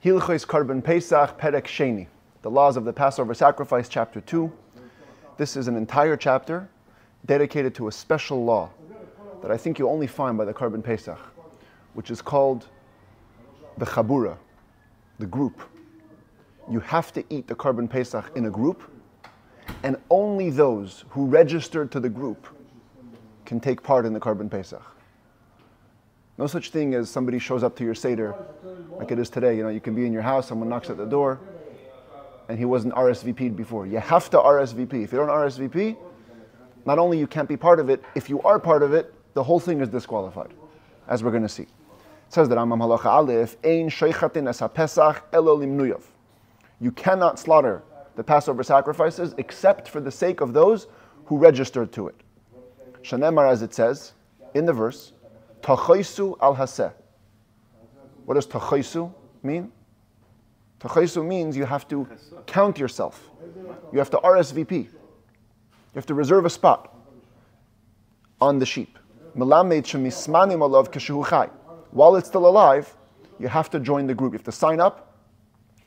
Hilchos Korban Pesach, Perek Sheni, the laws of the Passover sacrifice, chapter 2. This is an entire chapter dedicated to a special law that I think you only find by the Korban Pesach, which is called the Chabura, the group. You have to eat the Korban Pesach in a group, and only those who registered to the group can take part in the Korban Pesach. No such thing as somebody shows up to your Seder, like it is today. You can be in your house, someone knocks at the door, and he wasn't RSVP'd before. You have to RSVP. If you don't RSVP, not only you can't be part of it, if you are part of it, the whole thing is disqualified, as we're going to see. It says that Rambam halacha aleph, ein sheichatin es ha-pesach elo limnuyav. You cannot slaughter the Passover sacrifices except for the sake of those who registered to it. Shanemar, as it says in the verse, Tachaisu al haseh. What does tachaisu mean? Tachaisu means you have to count yourself. You have to RSVP. You have to reserve a spot on the sheep. Melamed shemismanim alav keshehu chai. While it's still alive, you have to join the group. You have to sign up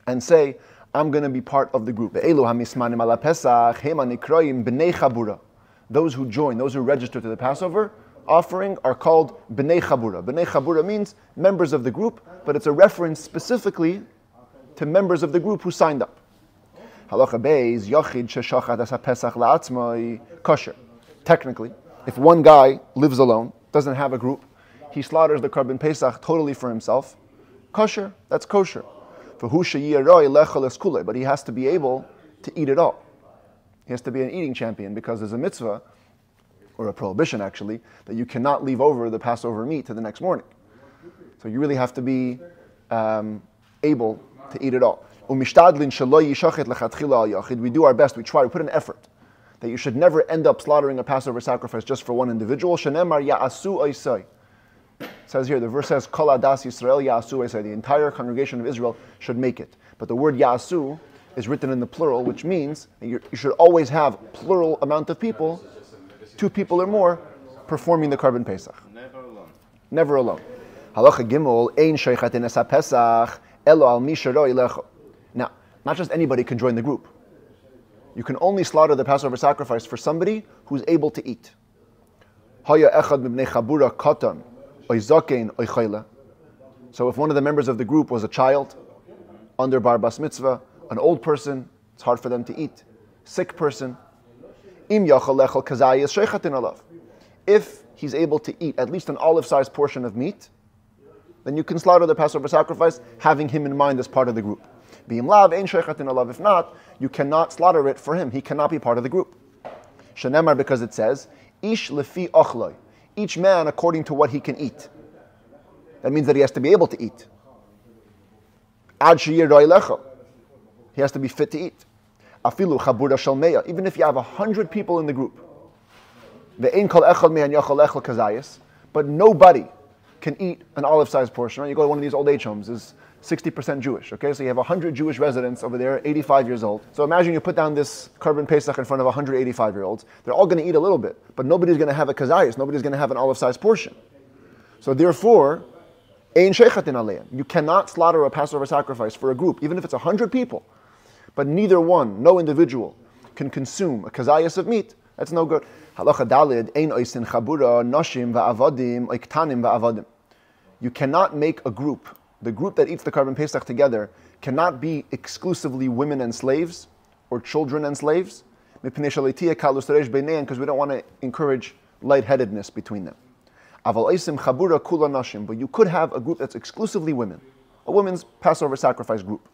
and say, I'm going to be part of the group. Those who join, those who register to the Passover offering are called B'nei Chabura. B'nei Chabura means members of the group, but it's a reference specifically to members of the group who signed up. Halacha beis, Yachid sheshachat as ha-pesach la'atzmai, kosher. Technically, if one guy lives alone, doesn't have a group, he slaughters the Korban Pesach totally for himself, kosher, that's kosher. But he has to be able to eat it all. He has to be an eating champion, because there's a mitzvah, or a prohibition actually, that you cannot leave over the Passover meat to the next morning. So you really have to be able to eat it all. We do our best, we try, we put an effort that you should never end up slaughtering a Passover sacrifice just for one individual. It says here, the verse says, Kol Adas Yisrael Ya'asu Eisai. The entire congregation of Israel should make it. But the word Ya'asu is written in the plural, which means that you should always have plural amount of people, 2 people or more, performing the Korban Pesach. Never alone. Never alone. Halacha Gimel, Ein Sheichatin Es HaPesach, Elo Al Mi Shero Ilecho. Now, not just anybody can join the group. You can only slaughter the Passover sacrifice for somebody who's able to eat. Haya Echad Mibnei Chabura Katan, Oy Zakein Oy Chayla. So if one of the members of the group was a child, under bar bas mitzvah, an old person, it's hard for them to eat. Sick person, Im Yachal Lechel Kazayis Sheichatin Alav. If he's able to eat at least an olive-sized portion of meat, then you can slaughter the Passover sacrifice, having him in mind as part of the group. B'im lav ein Sheichatin Alav. If not, you cannot slaughter it for him. He cannot be part of the group. Shenemar, because it says, Ish lefi ochloi. Each man according to what he can eat. That means that he has to be able to eat. Ad sheyir roi lecho. He has to be fit to eat. Afilu chabura shel meya. Even if you have 100 people in the group. Ve'ein kol echad me'an yachal echel kazayis. But nobody can eat an olive-sized portion. Right? You go to one of these old age homes, is 60% Jewish. Okay, so you have 100 Jewish residents over there, 85 years old. So imagine you put down this Korban Pesach in front of 185-year-olds. They're all going to eat a little bit, but nobody's going to have a kazayis. Nobody's going to have an olive-sized portion. So therefore, ein sheichatin aleim. You cannot slaughter a Passover sacrifice for a group, even if it's 100 people. But neither one, no individual, can consume a kazayis of meat. That's no good. Halacha dalid ein oisin chabura nashim va'avadim oiktanim va'avadim. You cannot make a group. The group that eats the Korban Pesach together cannot be exclusively women and slaves or children and slaves, because we don't want to encourage lightheadedness between them. But you could have a group that's exclusively women, a women's Passover sacrifice group.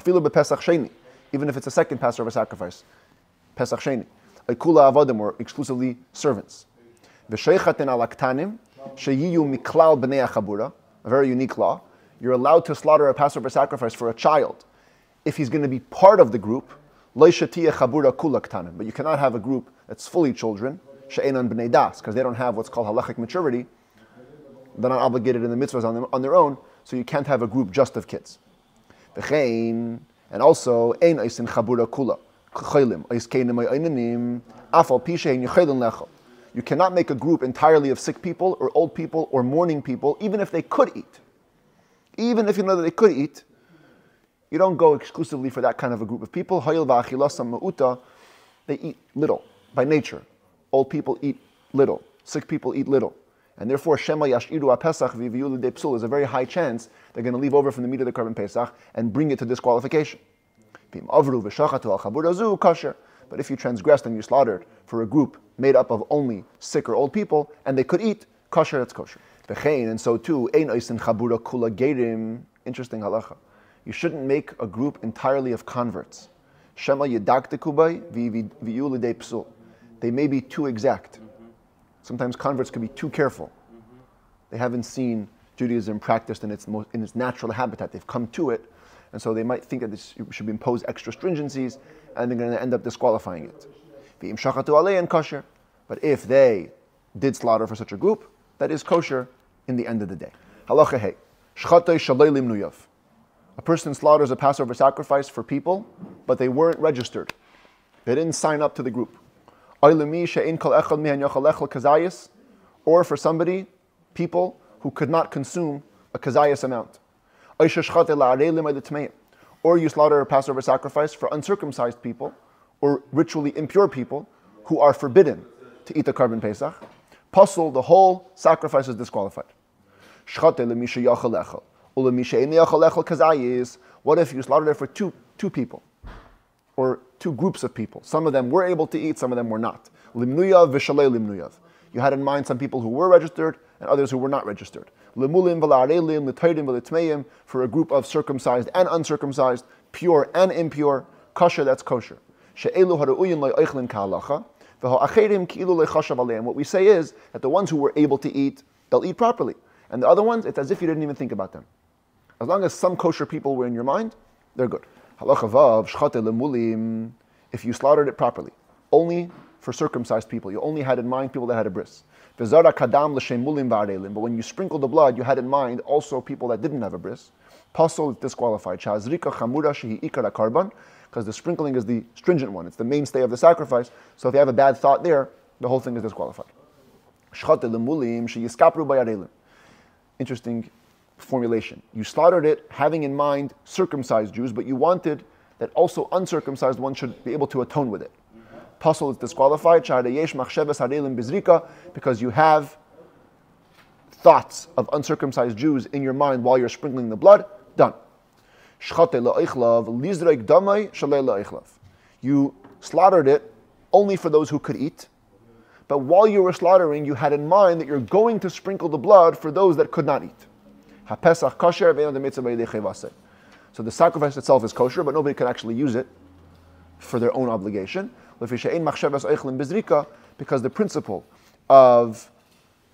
Even if it's a second Passover sacrifice, Pesach Sheni, or exclusively servants. A very unique law. You're allowed to slaughter a Passover sacrifice for a child if he's going to be part of the group. But you cannot have a group that's fully children, because they don't have what's called halachic maturity. They're not obligated in the mitzvahs on their own, so you can't have a group just of kids. And also, you cannot make a group entirely of sick people or old people or mourning people, even if they could eat. Even if you know that they could eat, You don't go exclusively for that kind of a group of people. They eat little by nature. Old people eat little. Sick people eat little. And therefore, Shema Yashiru Pesach Viviyu L'dei Psul is a very high chance they're going to leave over from the meat of the Korban Pesach and bring it to disqualification. But if you transgressed and you slaughtered for a group made up of only sick or old people, and they could eat, kosher, that's kosher. And so too, interesting halacha. You shouldn't make a group entirely of converts. Shema Yedaktekubay Viviyu L'dei Psul. They may be too exact. Sometimes converts can be too careful. They haven't seen Judaism practiced in its natural habitat. They've come to it, and so they might think that this should impose extra stringencies, and they're going to end up disqualifying it. But if they did slaughter for such a group, that is kosher in the end of the day. Halacha hey, shchatei shalei limnuyav. A person slaughters a Passover sacrifice for people, but they weren't registered. They didn't sign up to the group. Or for somebody, people who could not consume a kazayas amount. Or you slaughter a Passover sacrifice for uncircumcised people or ritually impure people who are forbidden to eat the Korban Pesach. Puzzle, the whole sacrifice is disqualified. What if you slaughtered it for two people? Or two groups of people. Some of them were able to eat, some of them were not. Limnuyav v'shalei limnuyav. You had in mind some people who were registered and others who were not registered. Limulim v'la'arelim, l'tayrim v'l'tmeim, for a group of circumcised and uncircumcised, pure and impure, kosher, that's kosher. She'elu haru'uyin lo'eichlin ka'alacha, v'ha'acherim ki'ilu le'chashav aleim. What we say is that the ones who were able to eat, they'll eat properly. And the other ones, it's as if you didn't even think about them. As long as some kosher people were in your mind, they're good. Halacha vav, shchate lemulim, if you slaughtered it properly, only for circumcised people. You only had in mind people that had a bris. V'zara kadam l'shem mulim v'arelim. But when you sprinkled the blood, you had in mind also people that didn't have a bris. Pasul is disqualified. Shazrika chamura shehi ikara karban, because the sprinkling is the stringent one. It's the mainstay of the sacrifice. So if you have a bad thought there, the whole thing is disqualified. Shchate lemulim sheyiskapru b'arelim. Interesting formulation. You slaughtered it having in mind circumcised Jews, but you wanted that also uncircumcised ones should be able to atone with it. Pasul is disqualified because you have thoughts of uncircumcised Jews in your mind while you're sprinkling the blood. Done. You slaughtered it only for those who could eat, but while you were slaughtering, you had in mind that you're going to sprinkle the blood for those that could not eat. So the sacrifice itself is kosher, but nobody can actually use it for their own obligation. Because the principle of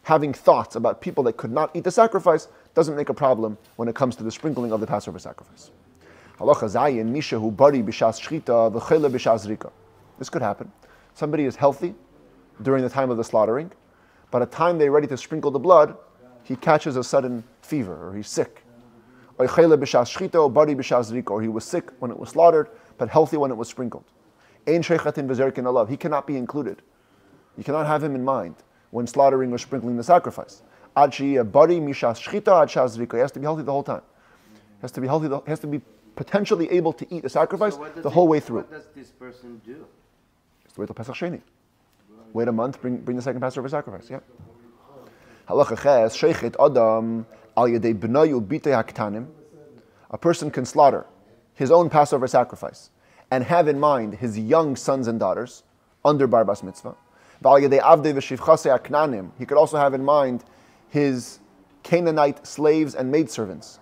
having thoughts about people that could not eat the sacrifice doesn't make a problem when it comes to the sprinkling of the Passover sacrifice. This could happen. Somebody is healthy during the time of the slaughtering, but at the time they're ready to sprinkle the blood, he catches a sudden fever, or he's sick. Or he was sick when it was slaughtered, but healthy when it was sprinkled. He cannot be included. You cannot have him in mind when slaughtering or sprinkling the sacrifice. He has to be healthy the whole time. He has to be healthy. He has to be potentially able to eat the sacrifice the whole way through. What does this person do? Just wait till Pesach Sheni. Wait a month, bring the second Passover sacrifice. Yeah. Halacha ches, sheichet adam al yedei b'nayu bitei haktanim. A person can slaughter his own Passover sacrifice and have in mind his young sons and daughters under bar bas mitzvah. V'al yedei avdei v'shivchasei haknanim. He could also have in mind his Canaanite slaves and maidservants.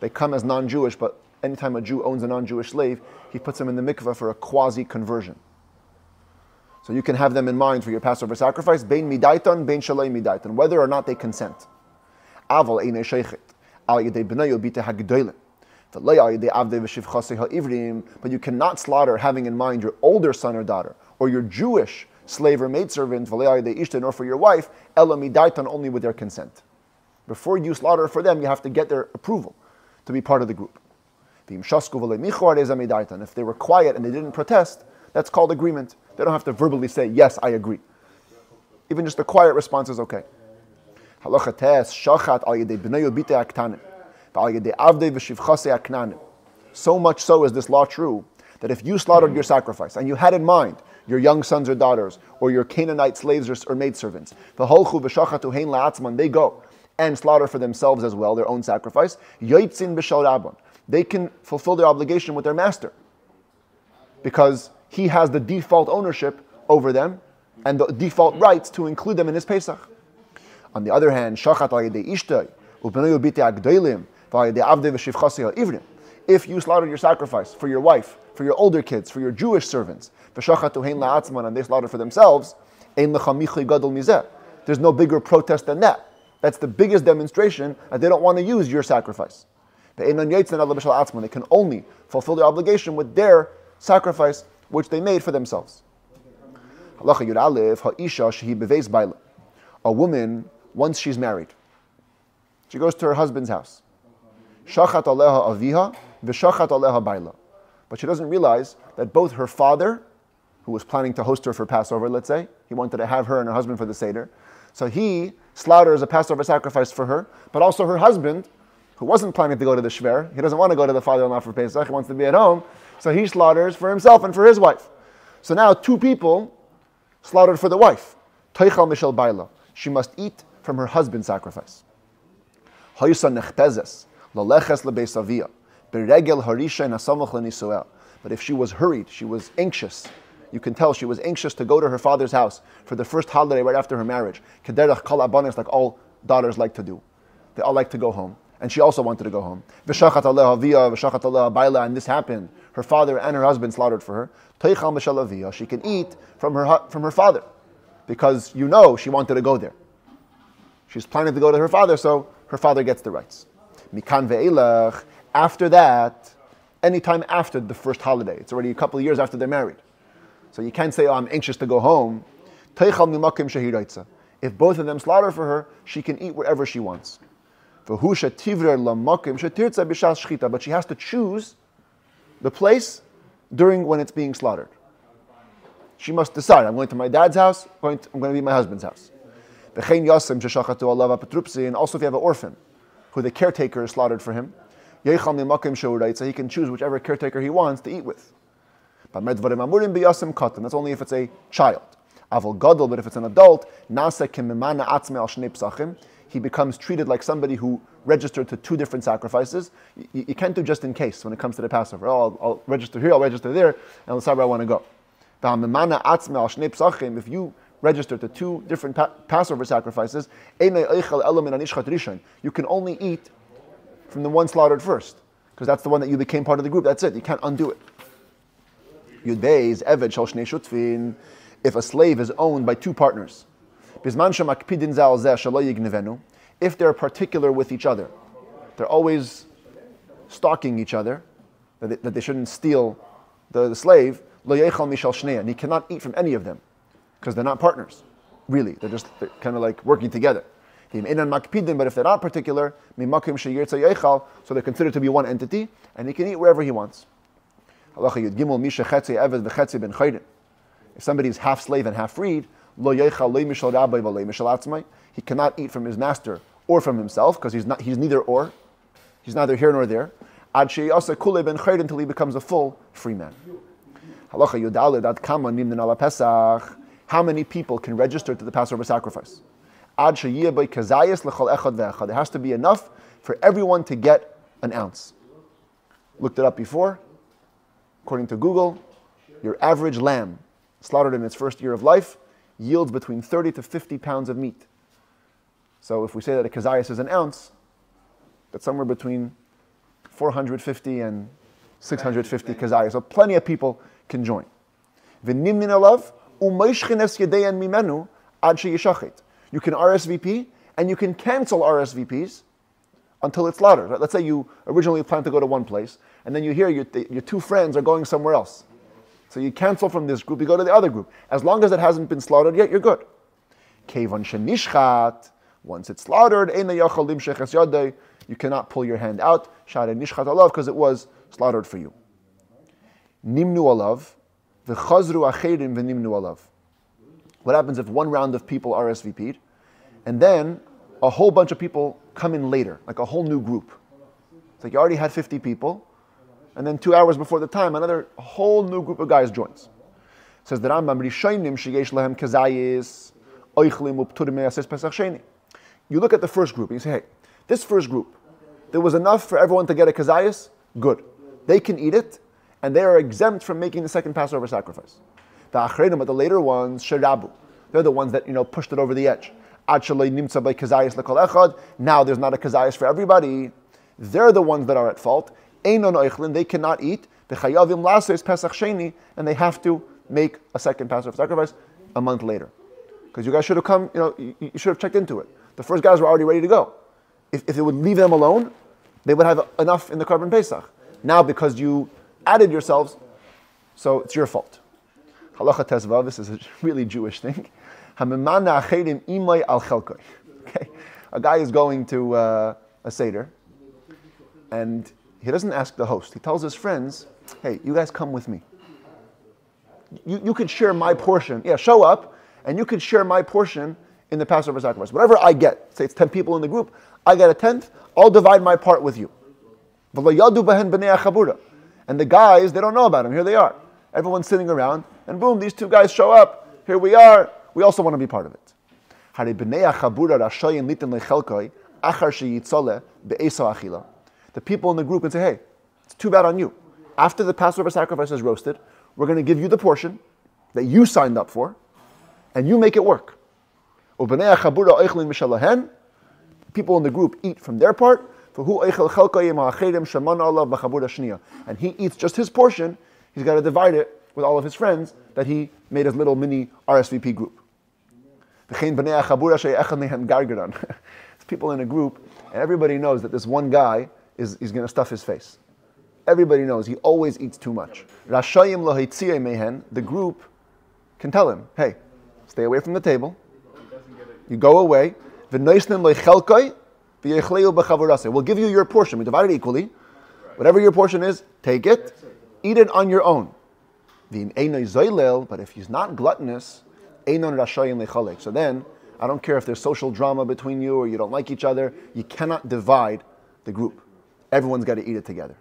They come as non-Jewish, but anytime a Jew owns a non-Jewish slave, he puts them in the mikveh for a quasi-conversion. So you can have them in mind for your Passover sacrifice, bein midaitan, bein shalei midaitan, whether or not they consent. Aval einei sheichet, al yedei b'nayu bitei hagdolim, v'lo al yedei avdei v'shivchasei ha'ivrim, but you cannot slaughter having in mind your older son or daughter, or your Jewish slave or maidservant, v'lo al yedei ishta, or for your wife, ela midaitan, only with their consent. Before you slaughter for them, you have to get their approval to be part of the group. If they were quiet and they didn't protest, that's called agreement. They don't have to verbally say, yes, I agree. Even just a quiet response is okay. So much so is this law true, that if you slaughtered your sacrifice, and you had in mind your young sons or daughters, or your Canaanite slaves or maidservants, they go and slaughter for themselves as well, their own sacrifice, they can fulfill their obligation with their master, because he has the default ownership over them, and the default rights to include them in his Pesach. On the other hand, if you slaughtered your sacrifice for your wife, for your older kids, for your Jewish servants, and they slaughter for themselves, there's no bigger protest than that. That's the biggest demonstration that they don't want to use your sacrifice. They can only fulfill their obligation with their sacrifice, which they made for themselves. A woman, once she's married, she goes to her husband's house. Shachat aleha aviha v'shachat aleha baila. But she doesn't realize that both her father, who was planning to host her for Passover, let's say, he wanted to have her and her husband for the Seder, so he slaughters a Passover sacrifice for her, but also her husband, who wasn't planning to go to the shver, he doesn't want to go to the father-in-law for Pesach, he wants to be at home, so he slaughters for himself and for his wife. So now two people slaughtered for the wife. Toichal mishel baila. She must eat from her husband's sacrifice. Hayusa nechpezes laleches lebeis avia beregel harisha nasamach lenisuel. But if she was hurried, she was anxious. You can tell she was anxious to go to her father's house for the first holiday right after her marriage. Kederach kol abanis, like all daughters like to do. They all like to go home. And she also wanted to go home. V'shachat aleha avia, v'shachat aleha baila, and this happened. Her father and her husband slaughtered for her. Toichal mishel avia. She can eat from her father, because she wanted to go there. She's planning to go to her father, so her father gets the rights. Mikan ve'elach. After that, anytime after the first holiday, it's already a couple of years after they're married. So you can't say, I'm anxious to go home. Toichal mimakim shehiraitza. If both of them slaughter for her, she can eat wherever she wants. But she has to choose the place during when it's being slaughtered. She must decide, I'm going to my dad's house, I'm going to be at my husband's house. And also if you have an orphan, who the caretaker is slaughtered for him, so he can choose whichever caretaker he wants to eat with. That's only if it's a child. But if it's an adult, he becomes treated like somebody who registered to two different sacrifices. You can't do just in case when it comes to the Passover. I'll register here, I'll register there, and let's say where I want to go. If you register to two different Passover sacrifices, you can only eat from the one slaughtered first, because that's the one that you became part of the group. That's it. You can't undo it. If a slave is owned by two partners, if they're particular with each other, they're always stalking each other, that they shouldn't steal the slave, and he cannot eat from any of them, because they're not partners, really. They're kind of like working together. But if they're not particular, so they're considered to be one entity, and he can eat wherever he wants. If somebody is half slave and half freed, he cannot eat from his master or from himself, because he's neither or. He's neither here nor there. Until he becomes a full free man. How many people can register to the Passover sacrifice? There has to be enough for everyone to get an ounce. Looked it up before. According to Google, your average lamb slaughtered in its first year of life yields between 30 to 50 pounds of meat. So if we say that a kazayas is an ounce, that's somewhere between 450 and 650 kazayas. So plenty of people can join. You can RSVP and you can cancel RSVPs until it's slaughtered. Let's say you originally planned to go to one place, and then you hear your two friends are going somewhere else. So you cancel from this group, you go to the other group. As long as it hasn't been slaughtered yet, you're good. Once it's slaughtered, you cannot pull your hand out, because it was slaughtered for you. Nimnu alav, v'chazru acherim v'nimnu alav. What happens if one round of people RSVP'd, and then a whole bunch of people come in later, like a whole new group? It's like you already had 50 people, and then 2 hours before the time, another whole new group of guys joins. Says the Rambam, Rishonim sheyesh lahem kazayis oichlim upturim me'ases Pesach sheni. You look at the first group and you say, hey, this first group, there was enough for everyone to get a kazayis, good. They can eat it, and they are exempt from making the second Passover sacrifice. The achreinim, but the later ones, sherabu, they're the ones that pushed it over the edge. Now there's not a kazayis for everybody. They're the ones that are at fault. They cannot eat. And they have to make a second Passover sacrifice a month later. Because you guys should have come, you should have checked into it. The first guys were already ready to go. If they would leave them alone, they would have enough in the Korban Pesach. Now, because you added yourselves, so it's your fault. Halacha tezvav, this is a really Jewish thing. Okay, a guy is going to a Seder, and he doesn't ask the host. He tells his friends, hey, you guys come with me. You could share my portion. Yeah, show up, and you could share my portion in the Passover sacrifice. Whatever I get, say it's 10 people in the group, I get a tenth, I'll divide my part with you. And the guys, they don't know about him. Here they are. Everyone's sitting around, and boom, these two guys show up. Here we are. We also want to be part of it. The people in the group can say, hey, it's too bad on you. After the Passover sacrifice is roasted, we're going to give you the portion that you signed up for, and you make it work. People in the group eat from their part, and he eats just his portion. He's got to divide it with all of his friends that he made his little mini RSVP group. It's people in a group, and everybody knows that this one guy is going to stuff his face. Everybody knows he always eats too much. The group can tell him, hey, stay away from the table. You go away. We'll give you your portion. We divide it equally. Whatever your portion is, take it. Eat it on your own. But if he's not gluttonous, so then, I don't care if there's social drama between you or you don't like each other, you cannot divide the group. Everyone's got to eat it together.